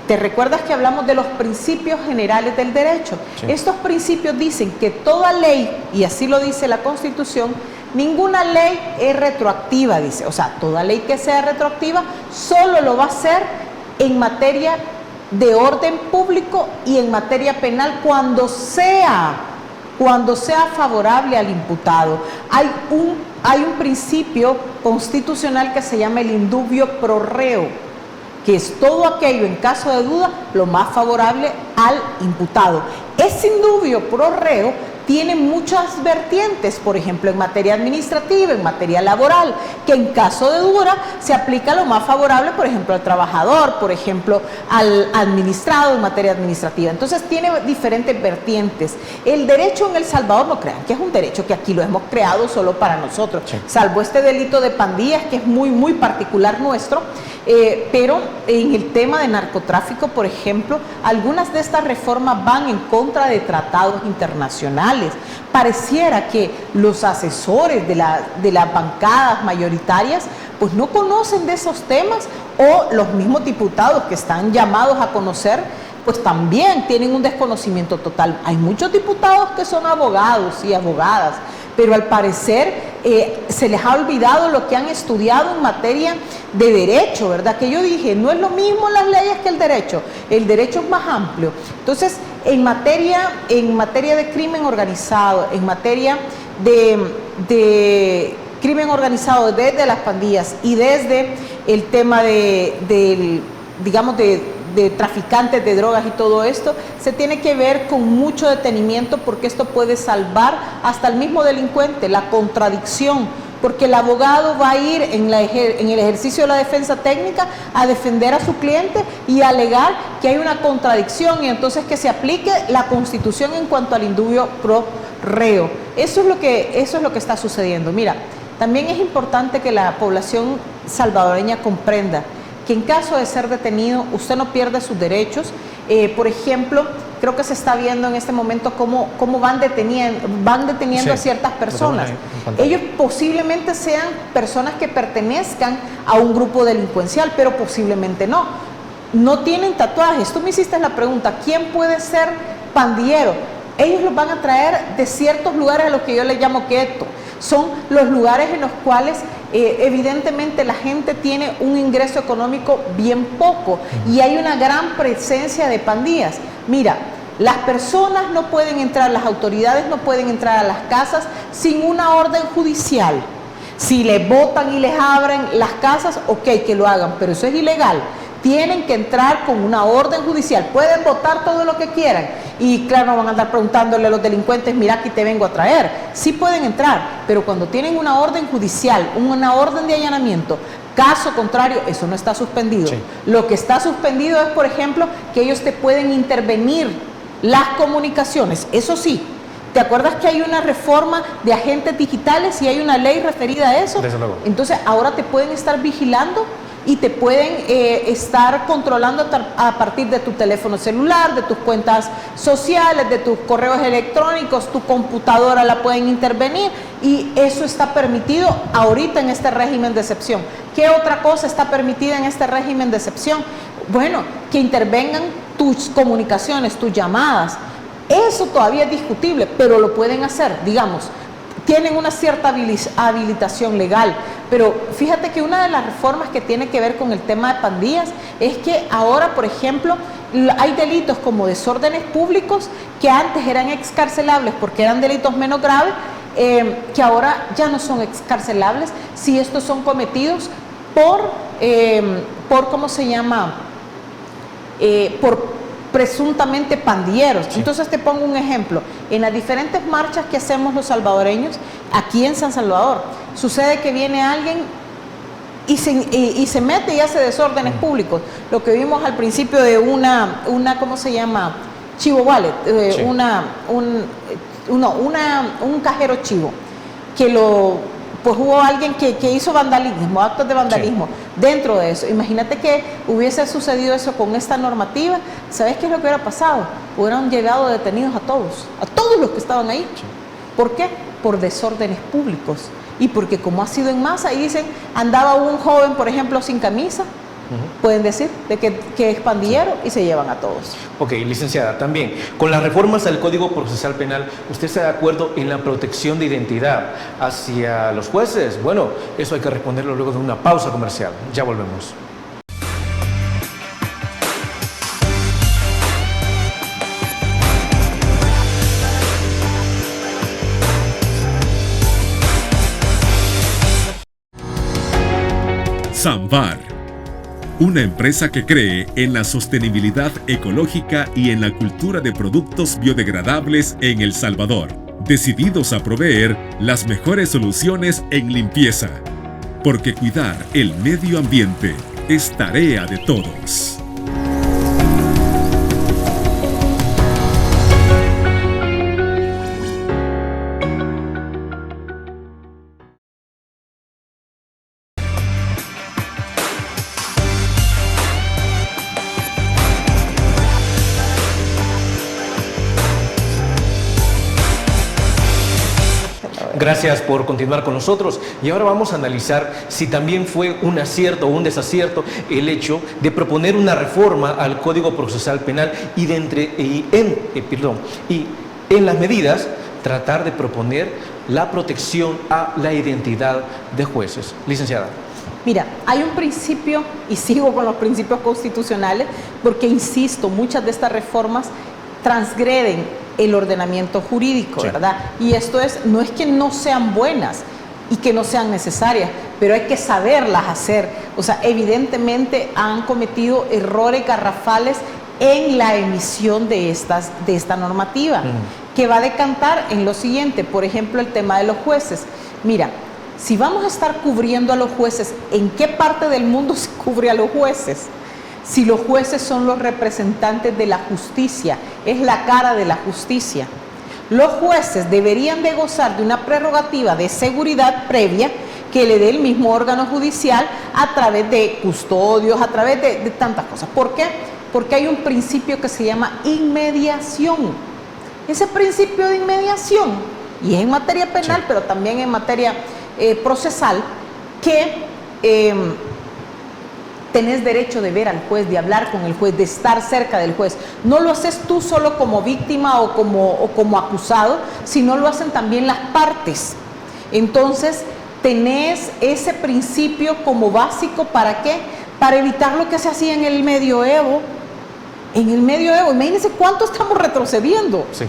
¿te recuerdas que hablamos de los principios generales del derecho? Sí. Estos principios dicen que toda ley, y así lo dice la Constitución, ninguna ley es retroactiva, dice. O sea, toda ley que sea retroactiva solo lo va a ser en materia de orden público y en materia penal cuando sea favorable al imputado. Hay un principio constitucional que se llama el indubio pro reo, que es todo aquello en caso de duda lo más favorable al imputado. Ese indubio pro reo tiene muchas vertientes, por ejemplo, en materia administrativa, en materia laboral, que en caso de duda se aplica lo más favorable, por ejemplo, al trabajador, por ejemplo, al administrado en materia administrativa. Entonces tiene diferentes vertientes. El derecho en El Salvador, no crean que es un derecho que aquí lo hemos creado solo para nosotros, sí, salvo este delito de pandillas que es muy particular nuestro, pero en el tema de narcotráfico, por ejemplo, algunas de estas reformas van en contra de tratados internacionales. Pareciera que los asesores de las bancadas mayoritarias pues no conocen de esos temas, o los mismos diputados que están llamados a conocer pues también tienen un desconocimiento total. Hay muchos diputados que son abogados y abogadas, pero al parecer se les ha olvidado lo que han estudiado en materia de derecho, ¿verdad? Que yo dije, no es lo mismo las leyes que el derecho es más amplio. Entonces, en materia de crimen organizado, en materia de crimen organizado desde las pandillas y desde el tema de traficantes de drogas y todo esto, se tiene que ver con mucho detenimiento, porque esto puede salvar hasta el mismo delincuente, la contradicción, porque el abogado va a ir en el ejercicio de la defensa técnica a defender a su cliente y a alegar que hay una contradicción, y entonces que se aplique la Constitución en cuanto al indubio pro reo. Eso es lo que está sucediendo. Mira, también es importante que la población salvadoreña comprenda que en caso de ser detenido, usted no pierde sus derechos. Por ejemplo, creo que se está viendo en este momento cómo van deteniendo sí, a ciertas personas. Ellos posiblemente sean personas que pertenezcan a un grupo delincuencial, pero posiblemente no. No tienen tatuajes. Tú me hiciste la pregunta, ¿quién puede ser pandillero? Ellos los van a traer de ciertos lugares a los que yo les llamo gueto. Son los lugares en los cuales evidentemente la gente tiene un ingreso económico bien poco y hay una gran presencia de pandillas. Mira, las personas no pueden entrar, las autoridades no pueden entrar a las casas sin una orden judicial. Si les botan y les abren las casas, ok, que lo hagan, pero eso es ilegal. Tienen que entrar con una orden judicial. Pueden votar todo lo que quieran y claro, no van a andar preguntándole a los delincuentes, mira, aquí te vengo a traer. Sí pueden entrar, pero cuando tienen una orden judicial, una orden de allanamiento, caso contrario, eso no está suspendido. Sí. Lo que está suspendido es, por ejemplo, que ellos te pueden intervenir las comunicaciones. Eso sí, ¿te acuerdas que hay una reforma de agentes digitales y hay una ley referida a eso? Desde luego. Entonces ahora te pueden estar vigilando y te pueden estar controlando a partir de tu teléfono celular, de tus cuentas sociales, de tus correos electrónicos, tu computadora la pueden intervenir, y eso está permitido ahorita en este régimen de excepción. ¿Qué otra cosa está permitida en este régimen de excepción? Bueno, que intervengan tus comunicaciones, tus llamadas. Eso todavía es discutible, pero lo pueden hacer, digamos. Tienen una cierta habilitación legal, pero fíjate que una de las reformas que tiene que ver con el tema de pandillas es que ahora, por ejemplo, hay delitos como desórdenes públicos que antes eran excarcelables porque eran delitos menos graves, que ahora ya no son excarcelables si estos son cometidos por ¿cómo se llama? Por presuntamente pandilleros. Sí. Entonces te pongo un ejemplo. En las diferentes marchas que hacemos los salvadoreños, aquí en San Salvador, sucede que viene alguien y se mete y hace desórdenes públicos. Lo que vimos al principio de una ¿cómo se llama? Chivo Wallet, sí. un cajero chivo, que pues hubo alguien que hizo vandalismo, actos de vandalismo, sí, dentro de eso. Imagínate que hubiese sucedido eso con esta normativa. ¿Sabes qué es lo que hubiera pasado? Hubieran llegado detenidos a todos los que estaban ahí. Sí. ¿Por qué? Por desórdenes públicos. Y porque como ha sido en masa, y dicen, andaba un joven, por ejemplo, sin camisa, pueden decir de que es pandillero, y se llevan a todos. Ok, licenciada, también, con las reformas al Código Procesal Penal, ¿usted está de acuerdo en la protección de identidad hacia los jueces? Bueno, eso hay que responderlo luego de una pausa comercial. Ya volvemos. Samvar, una empresa que cree en la sostenibilidad ecológica y en la cultura de productos biodegradables en El Salvador, decididos a proveer las mejores soluciones en limpieza, porque cuidar el medio ambiente es tarea de todos. Gracias por continuar con nosotros y ahora vamos a analizar si también fue un acierto o un desacierto el hecho de proponer una reforma al Código Procesal Penal y en las medidas tratar de proponer la protección a la identidad de jueces. Licenciada. Mira, hay un principio, y sigo con los principios constitucionales, porque insisto, muchas de estas reformas transgreden el ordenamiento jurídico, sí, ¿verdad? Y esto no es que no sean buenas y que no sean necesarias, pero hay que saberlas hacer. O sea, evidentemente han cometido errores garrafales en la emisión de esta normativa, que va a decantar en lo siguiente. Por ejemplo, el tema de los jueces. Mira, si vamos a estar cubriendo a los jueces, ¿en qué parte del mundo se cubre a los jueces? Si los jueces son los representantes de la justicia, es la cara de la justicia. Los jueces deberían de gozar de una prerrogativa de seguridad previa que le dé el mismo órgano judicial a través de custodios, a través de tantas cosas. ¿Por qué? Porque hay un principio que se llama inmediación. Ese principio de inmediación, y es en materia penal, sí, pero también en materia procesal, que tenés derecho de ver al juez, de hablar con el juez, de estar cerca del juez. No lo haces tú solo como víctima o como acusado, sino lo hacen también las partes. Entonces, tenés ese principio como básico, ¿para qué? Para evitar lo que se hacía en el medioevo. En el medioevo, imagínense cuánto estamos retrocediendo. Sí.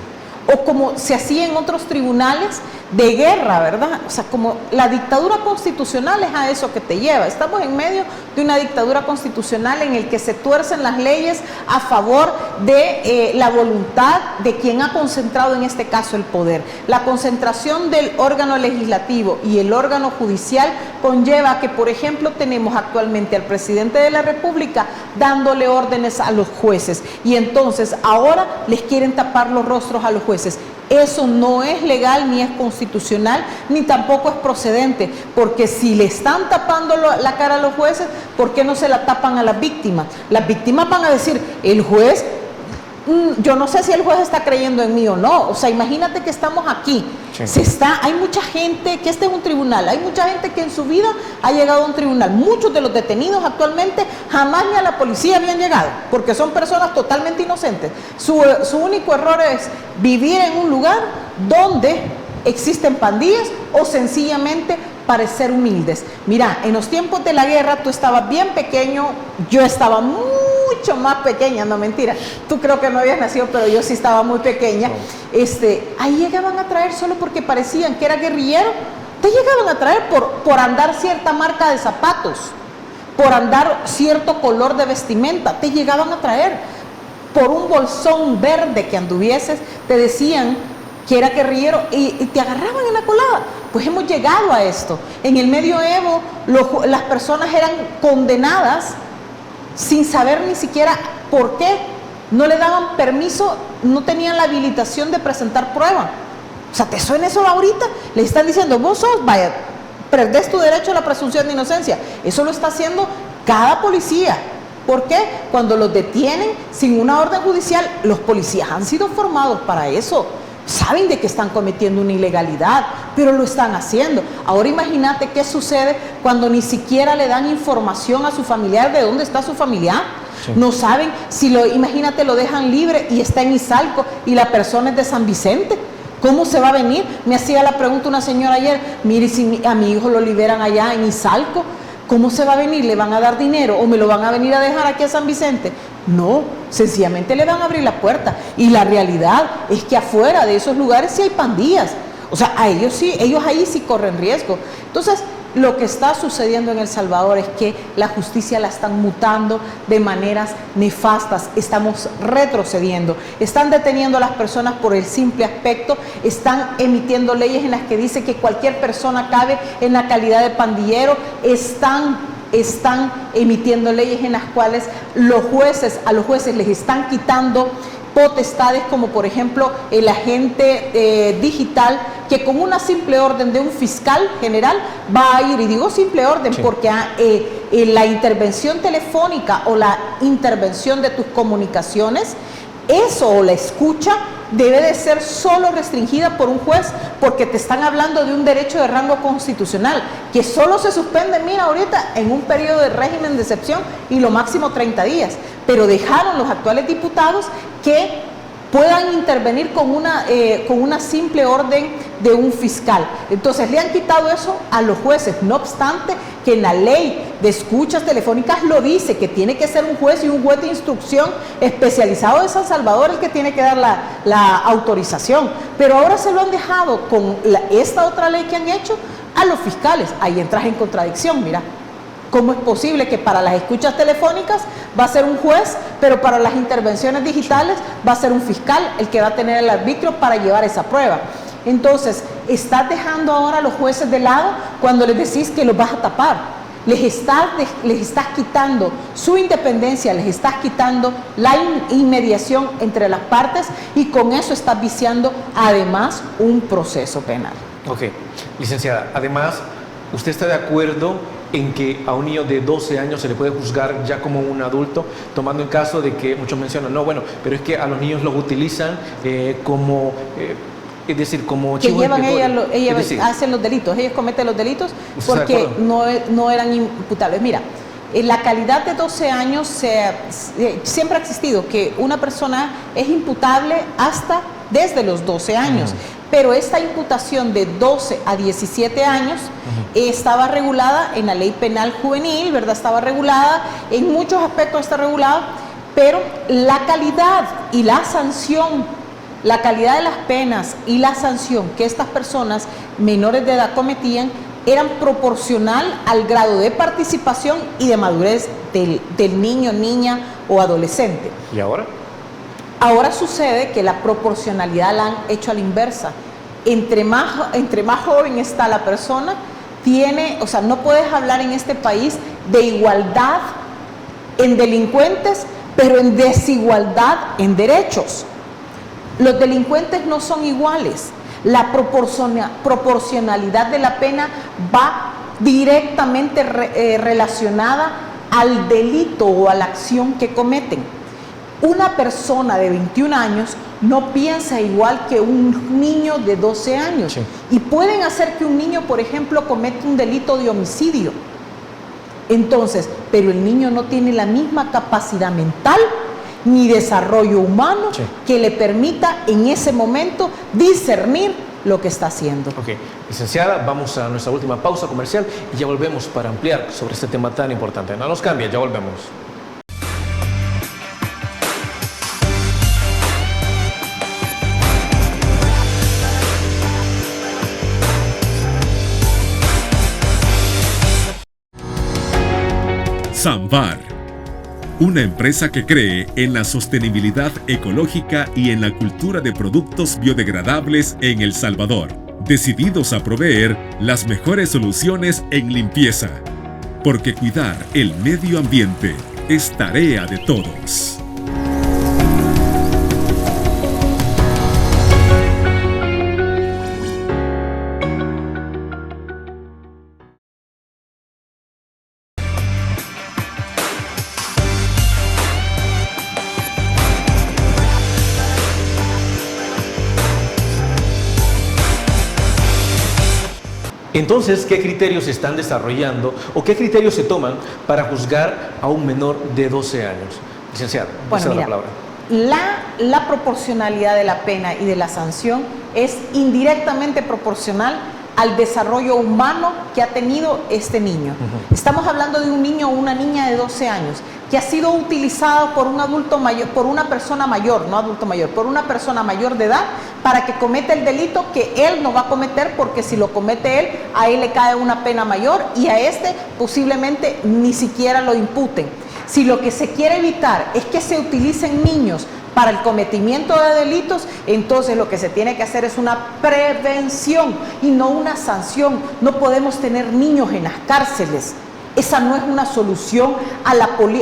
O como se hacía en otros tribunales de guerra, ¿verdad? O sea, como la dictadura constitucional es a eso que te lleva. Estamos en medio de una dictadura constitucional en el que se tuercen las leyes a favor de la voluntad de quien ha concentrado en este caso el poder. La concentración del órgano legislativo y el órgano judicial conlleva que, por ejemplo, tenemos actualmente al presidente de la República dándole órdenes a los jueces y entonces ahora les quieren tapar los rostros a los jueces. Eso no es legal, ni es constitucional, ni tampoco es procedente, porque si le están tapando la cara a los jueces, ¿por qué no se la tapan a las víctimas? Las víctimas van a decir, el juez, yo no sé si el juez está creyendo en mí o no. O sea, imagínate que estamos aquí, sí, hay mucha gente, que este es un tribunal, hay mucha gente que en su vida ha llegado a un tribunal. Muchos de los detenidos actualmente jamás ni a la policía habían llegado, porque son personas totalmente inocentes. Su único error es vivir en un lugar donde existen pandillas o sencillamente parecer humildes. Mira, en los tiempos de la guerra tú estabas bien pequeño, yo estaba mucho más pequeña, no mentira, tú creo que no habías nacido, pero yo sí estaba muy pequeña. Ahí llegaban a traer solo porque parecían que era guerrillero, te llegaban a traer por andar cierta marca de zapatos, por andar cierto color de vestimenta, te llegaban a traer por un bolsón verde que anduvieses, te decían que era guerrillero y te agarraban en la colada. Pues hemos llegado a esto. En el medioevo las personas eran condenadas sin saber ni siquiera por qué. No le daban permiso, no tenían la habilitación de presentar prueba. O sea, ¿te suena eso ahorita? Le están diciendo, vos sos, vaya, perdés tu derecho a la presunción de inocencia. Eso lo está haciendo cada policía. ¿Por qué? Cuando los detienen sin una orden judicial, los policías han sido formados para eso. Saben de que están cometiendo una ilegalidad, pero lo están haciendo. Ahora imagínate qué sucede cuando ni siquiera le dan información a su familiar de dónde está su familiar. Sí. No saben imagínate, lo dejan libre y está en Izalco y la persona es de San Vicente. ¿Cómo se va a venir? Me hacía la pregunta una señora ayer, mire, si a mi hijo lo liberan allá en Izalco, ¿cómo se va a venir? ¿Le van a dar dinero o me lo van a venir a dejar aquí a San Vicente? No, sencillamente le van a abrir la puerta. Y la realidad es que afuera de esos lugares sí hay pandillas. O sea, ellos ahí sí corren riesgo. Entonces, lo que está sucediendo en El Salvador es que la justicia la están mutando de maneras nefastas, estamos retrocediendo, están deteniendo a las personas por el simple aspecto, están emitiendo leyes en las que dice que cualquier persona cabe en la calidad de pandillero, están emitiendo leyes en las cuales a los jueces les están quitando potestades, como por ejemplo el agente digital, que con una simple orden de un fiscal general va a ir, y digo simple orden porque la intervención telefónica o la intervención de tus comunicaciones, eso o la escucha debe de ser solo restringida por un juez, porque te están hablando de un derecho de rango constitucional que solo se suspende, mira, ahorita en un periodo de régimen de excepción y lo máximo 30 días, pero dejaron los actuales diputados que puedan intervenir con una simple orden de un fiscal. Entonces le han quitado eso a los jueces, no obstante que en la ley de escuchas telefónicas lo dice, que tiene que ser un juez y un juez de instrucción especializado de San Salvador el que tiene que dar la autorización, pero ahora se lo han dejado con esta otra ley que han hecho a los fiscales. Ahí entras en contradicción, mira. ¿Cómo es posible que para las escuchas telefónicas va a ser un juez, pero para las intervenciones digitales va a ser un fiscal el que va a tener el arbitrio para llevar esa prueba? Entonces, estás dejando ahora a los jueces de lado cuando les decís que los vas a tapar. Les estás quitando su independencia, les estás quitando la inmediación entre las partes, y con eso estás viciando además un proceso penal. Ok, licenciada, además, ¿usted está de acuerdo en que a un niño de 12 años se le puede juzgar ya como un adulto, tomando en caso de que muchos mencionan, no, bueno, pero es que a los niños los utilizan como, es decir, como que llevan ellos decir, hacen los delitos, ellos cometen los delitos porque no eran imputables? Mira, en la calidad de 12 años siempre ha existido que una persona es imputable desde los 12 años. Pero esta imputación de 12 a 17 años estaba regulada en la ley penal juvenil, ¿verdad? Estaba regulada, en muchos aspectos está regulada, pero la calidad y la sanción, la calidad de las penas y la sanción que estas personas menores de edad cometían eran proporcional al grado de participación y de madurez del niño, niña o adolescente. ¿Y ahora? Ahora sucede que la proporcionalidad la han hecho a la inversa. Entre más joven está la persona, no puedes hablar en este país de igualdad en delincuentes, pero en desigualdad en derechos. Los delincuentes no son iguales. La proporcionalidad de la pena va directamente relacionada al delito o a la acción que cometen. Una persona de 21 años no piensa igual que un niño de 12 años. Sí. Y pueden hacer que un niño, por ejemplo, cometa un delito de homicidio. Entonces, pero el niño no tiene la misma capacidad mental ni desarrollo humano que le permita en ese momento discernir lo que está haciendo. Ok, licenciada, vamos a nuestra última pausa comercial y ya volvemos para ampliar sobre este tema tan importante. No nos cambie, ya volvemos. Samvar, una empresa que cree en la sostenibilidad ecológica y en la cultura de productos biodegradables en El Salvador, decididos a proveer las mejores soluciones en limpieza, porque cuidar el medio ambiente es tarea de todos. Entonces, ¿qué criterios se están desarrollando o qué criterios se toman para juzgar a un menor de 12 años? Licenciada, bueno, mira, la palabra. La proporcionalidad de la pena y de la sanción es indirectamente proporcional al desarrollo humano que ha tenido este niño. Estamos hablando de un niño o una niña de 12 años que ha sido utilizado por un adulto mayor, por una persona mayor, no adulto mayor, por una persona mayor de edad para que cometa el delito que él no va a cometer, porque si lo comete él, a él le cae una pena mayor y a este posiblemente ni siquiera lo imputen. Si lo que se quiere evitar es que se utilicen niños para el cometimiento de delitos, entonces lo que se tiene que hacer es una prevención y no una sanción. No podemos tener niños en las cárceles. Esa no es una solución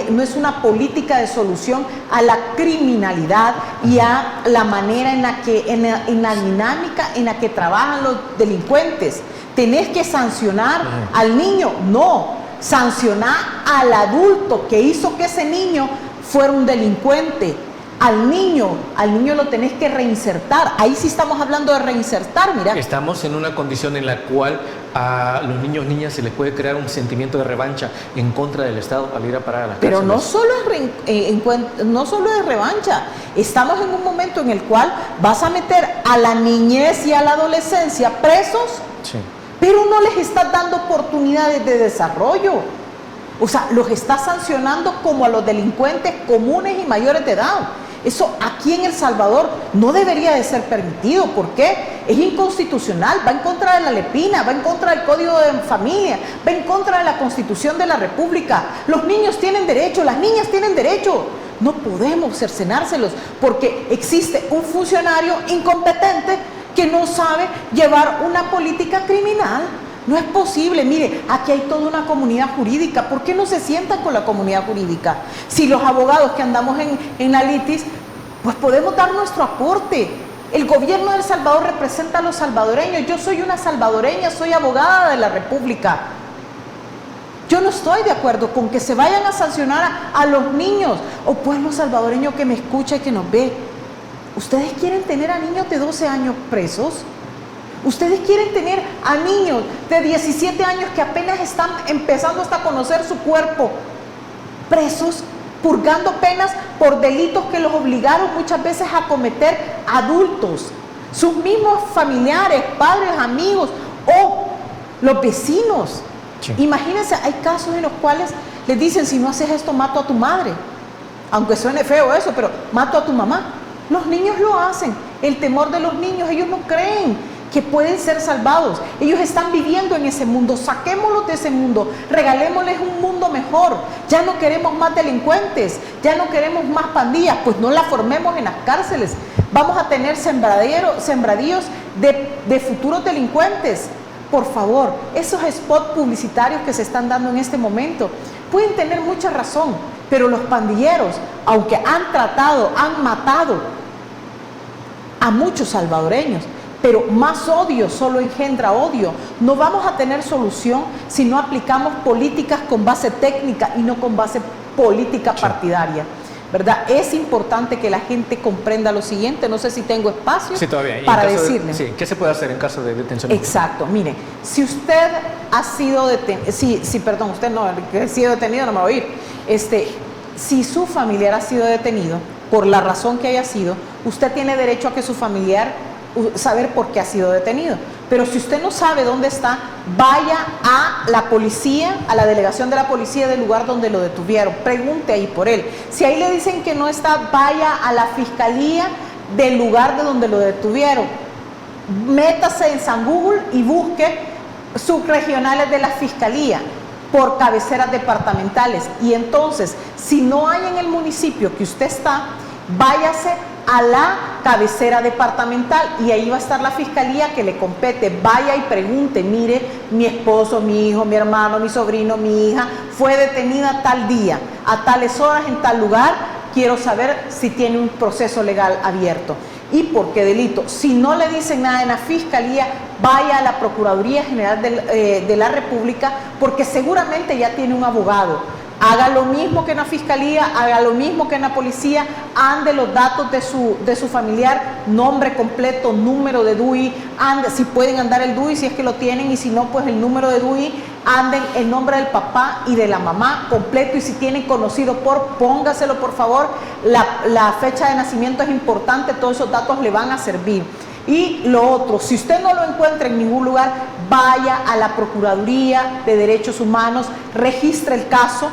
no es una política de solución a la criminalidad y a la manera en la dinámica en la que trabajan los delincuentes. ¿Tenés que sancionar al niño? No, sancionar al adulto que hizo que ese niño fuera un delincuente. Al niño lo tenés que reinsertar. Ahí sí estamos hablando de reinsertar, mira. Estamos en una condición en la cual a los niños, niñas se les puede crear un sentimiento de revancha en contra del Estado al ir a parar a las cárceles. Pero no solo es revancha. Estamos en un momento en el cual vas a meter a la niñez y a la adolescencia presos, sí, pero no les estás dando oportunidades de desarrollo. O sea, los estás sancionando como a los delincuentes comunes y mayores de edad. Eso aquí en El Salvador no debería de ser permitido. ¿Por qué? Es inconstitucional, va en contra de la Lepina, va en contra del Código de Familia, va en contra de la Constitución de la República. Los niños tienen derecho, las niñas tienen derecho. No podemos cercenárselos porque existe un funcionario incompetente que no sabe llevar una política criminal. No es posible. Mire, aquí hay toda una comunidad jurídica. ¿Por qué no se sientan con la comunidad jurídica? Si los abogados que andamos en la litis, pues podemos dar nuestro aporte. El gobierno de El Salvador representa a los salvadoreños. Yo soy una salvadoreña, soy abogada de la República. Yo no estoy de acuerdo con que se vayan a sancionar a los niños o pueblo salvadoreño que me escucha y que nos ve. ¿Ustedes quieren tener a niños de 12 años presos? ¿Ustedes quieren tener a niños de 17 años que apenas están empezando hasta a conocer su cuerpo presos, purgando penas por delitos que los obligaron muchas veces a cometer adultos, sus mismos familiares, padres, amigos o los vecinos? Sí. Imagínense, hay casos en los cuales les dicen, si no haces esto mato a tu madre, aunque suene feo eso, pero mato a tu mamá. Los niños lo hacen. El temor de los niños, ellos no creen que pueden ser salvados. Ellos están viviendo en ese mundo. Saquémoslos de ese mundo, regalémosles un mundo mejor. Ya no queremos más delincuentes, ya no queremos más pandillas, pues no las formemos en las cárceles. Vamos a tener sembradíos de futuros delincuentes. Por favor, esos spots publicitarios que se están dando en este momento pueden tener mucha razón, pero los pandilleros, aunque han matado a muchos salvadoreños, pero más odio solo engendra odio. No vamos a tener solución si no aplicamos políticas con base técnica y no con base política partidaria, ¿verdad? Es importante que la gente comprenda lo siguiente. No sé si tengo espacio para decirle. Sí, ¿qué se puede hacer en caso de detención? Exacto, mire, si usted ha sido detenido, usted no ha sido detenido, no me va a oír. Si su familiar ha sido detenido, por la razón que haya sido, usted tiene derecho a que su familiar saber por qué ha sido detenido. Pero si usted no sabe dónde está, vaya a la policía, a la delegación de la policía del lugar donde lo detuvieron, pregunte ahí por él. Si ahí le dicen que no está, vaya a la fiscalía del lugar de donde lo detuvieron. Métase en San Google y busque subregionales de la fiscalía por cabeceras departamentales, y entonces si no hay en el municipio que usted está, váyase a la cabecera departamental y ahí va a estar la fiscalía que le compete. Vaya y pregunte, mire, mi esposo, mi hijo, mi hermano, mi sobrino, mi hija fue detenida tal día, a tales horas, en tal lugar, quiero saber si tiene un proceso legal abierto y por qué delito. Si no le dicen nada en la fiscalía, vaya a la Procuraduría General de la República, porque seguramente ya tiene un abogado. Haga lo mismo que en la fiscalía, haga lo mismo que en la policía, ande los datos de su familiar, nombre completo, número de DUI, ande, si pueden andar el DUI, si es que lo tienen, y si no, pues el número de DUI, anden el nombre del papá y de la mamá completo, y si tienen conocido póngaselo por favor, la fecha de nacimiento es importante, todos esos datos le van a servir. Y lo otro, si usted no lo encuentra en ningún lugar, vaya a la Procuraduría de Derechos Humanos, registre el caso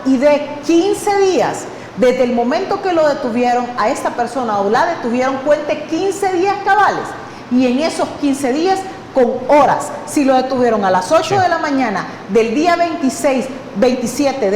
y de 15 días, desde el momento que lo detuvieron a esta persona o la detuvieron, cuente 15 días cabales. Y en esos 15 días, con horas, si lo detuvieron a las 8 de la mañana del día 27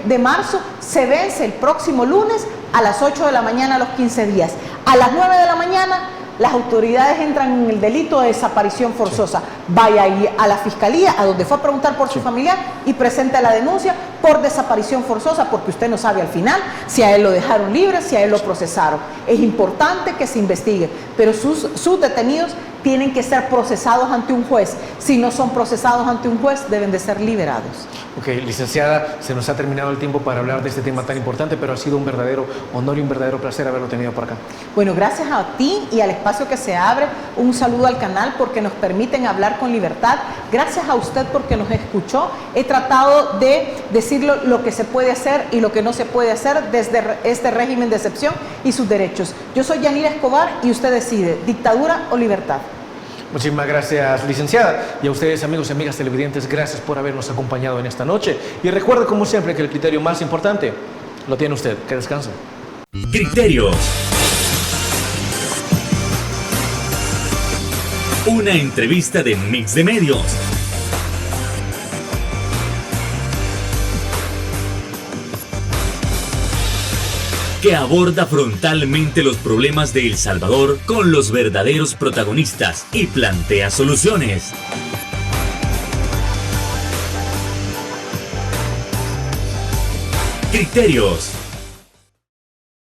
de marzo, se vence el próximo lunes a las 8 de la mañana los 15 días. A las 9 de la mañana, las autoridades entran en el delito de desaparición forzosa. Vaya ahí a la fiscalía, a donde fue a preguntar por su familiar, y presente la denuncia por desaparición forzosa, porque usted no sabe al final si a él lo dejaron libre, si a él lo procesaron. Es importante que se investigue, pero sus detenidos tienen que ser procesados ante un juez. Si no son procesados ante un juez, deben de ser liberados. Ok, licenciada, se nos ha terminado el tiempo para hablar de este tema tan importante, pero ha sido un verdadero honor y un verdadero placer haberlo tenido por acá. Bueno, gracias a ti y al espacio que se abre. Un saludo al canal porque nos permiten hablar con libertad. Gracias a usted porque nos escuchó. He tratado de decir lo que se puede hacer y lo que no se puede hacer desde este régimen de excepción y sus derechos. Yo soy Yanira Escobar y usted decide, dictadura o libertad. Muchísimas gracias, licenciada. Y a ustedes, amigos y amigas televidentes, gracias por habernos acompañado en esta noche. Y recuerde, como siempre, que el criterio más importante lo tiene usted. Que descanse. Criterios. Una entrevista de Mix de Medios. Que aborda frontalmente los problemas de El Salvador con los verdaderos protagonistas y plantea soluciones. Criterios.